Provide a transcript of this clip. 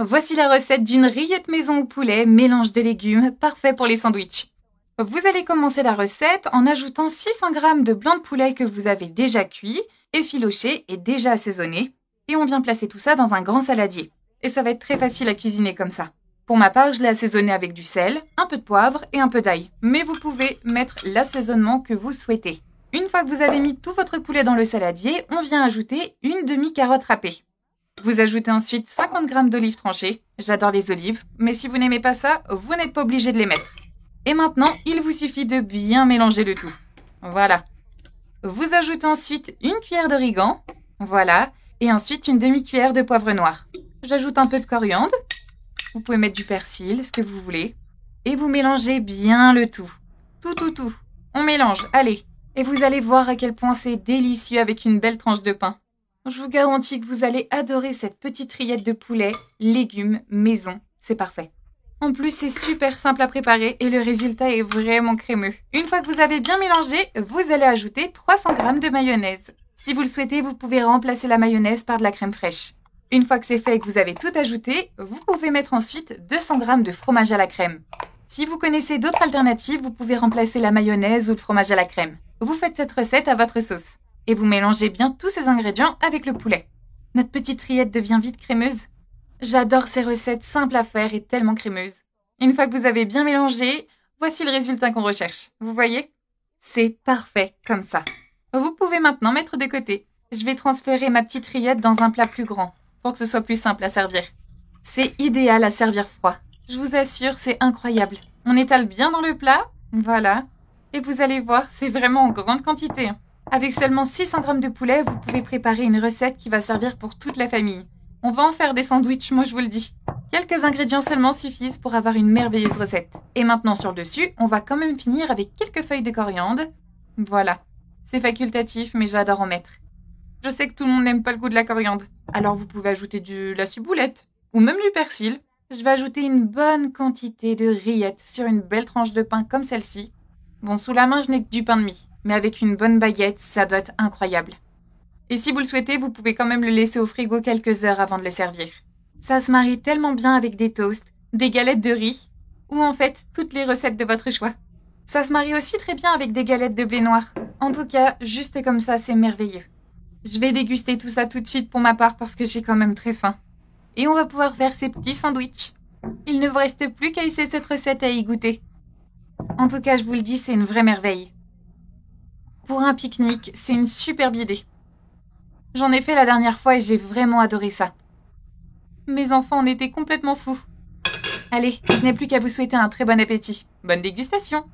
Voici la recette d'une rillette maison au poulet, mélange de légumes, parfait pour les sandwichs. Vous allez commencer la recette en ajoutant 600 g de blanc de poulet que vous avez déjà cuit, effiloché et déjà assaisonné. Et on vient placer tout ça dans un grand saladier. Et ça va être très facile à cuisiner comme ça. Pour ma part, je l'ai assaisonné avec du sel, un peu de poivre et un peu d'ail. Mais vous pouvez mettre l'assaisonnement que vous souhaitez. Une fois que vous avez mis tout votre poulet dans le saladier, on vient ajouter une demi-carotte râpée. Vous ajoutez ensuite 50 g d'olives tranchées. J'adore les olives, mais si vous n'aimez pas ça, vous n'êtes pas obligé de les mettre. Et maintenant, il vous suffit de bien mélanger le tout. Voilà. Vous ajoutez ensuite une cuillère d'origan. Voilà. Et ensuite une demi-cuillère de poivre noir. J'ajoute un peu de coriandre. Vous pouvez mettre du persil, ce que vous voulez. Et vous mélangez bien le tout. Tout. On mélange, allez. Et vous allez voir à quel point c'est délicieux avec une belle tranche de pain. Je vous garantis que vous allez adorer cette petite rillette de poulet, légumes, maison. C'est parfait. En plus, c'est super simple à préparer et le résultat est vraiment crémeux. Une fois que vous avez bien mélangé, vous allez ajouter 300 g de mayonnaise. Si vous le souhaitez, vous pouvez remplacer la mayonnaise par de la crème fraîche. Une fois que c'est fait et que vous avez tout ajouté, vous pouvez mettre ensuite 200 g de fromage à la crème. Si vous connaissez d'autres alternatives, vous pouvez remplacer la mayonnaise ou le fromage à la crème. Vous faites cette recette à votre sauce. Et vous mélangez bien tous ces ingrédients avec le poulet. Notre petite rillette devient vite crémeuse. J'adore ces recettes simples à faire et tellement crémeuses. Une fois que vous avez bien mélangé, voici le résultat qu'on recherche. Vous voyez? C'est parfait comme ça. Vous pouvez maintenant mettre de côté. Je vais transférer ma petite rillette dans un plat plus grand pour que ce soit plus simple à servir. C'est idéal à servir froid. Je vous assure, c'est incroyable. On étale bien dans le plat. Voilà. Et vous allez voir, c'est vraiment en grande quantité. Avec seulement 600 g de poulet, vous pouvez préparer une recette qui va servir pour toute la famille. On va en faire des sandwichs, moi je vous le dis. Quelques ingrédients seulement suffisent pour avoir une merveilleuse recette. Et maintenant sur le dessus, on va quand même finir avec quelques feuilles de coriandre. Voilà. C'est facultatif, mais j'adore en mettre. Je sais que tout le monde n'aime pas le goût de la coriandre. Alors vous pouvez ajouter de la ciboulette, ou même du persil. Je vais ajouter une bonne quantité de rillettes sur une belle tranche de pain comme celle-ci. Bon, sous la main, je n'ai que du pain de mie. Mais avec une bonne baguette, ça doit être incroyable. Et si vous le souhaitez, vous pouvez quand même le laisser au frigo quelques heures avant de le servir. Ça se marie tellement bien avec des toasts, des galettes de riz, ou en fait, toutes les recettes de votre choix. Ça se marie aussi très bien avec des galettes de blé noir. En tout cas, juste comme ça, c'est merveilleux. Je vais déguster tout ça tout de suite pour ma part parce que j'ai quand même très faim. Et on va pouvoir faire ces petits sandwichs. Il ne vous reste plus qu'à essayer cette recette et à y goûter. En tout cas, je vous le dis, c'est une vraie merveille. Pour un pique-nique, c'est une superbe idée. J'en ai fait la dernière fois et j'ai vraiment adoré ça. Mes enfants en étaient complètement fous. Allez, je n'ai plus qu'à vous souhaiter un très bon appétit. Bonne dégustation!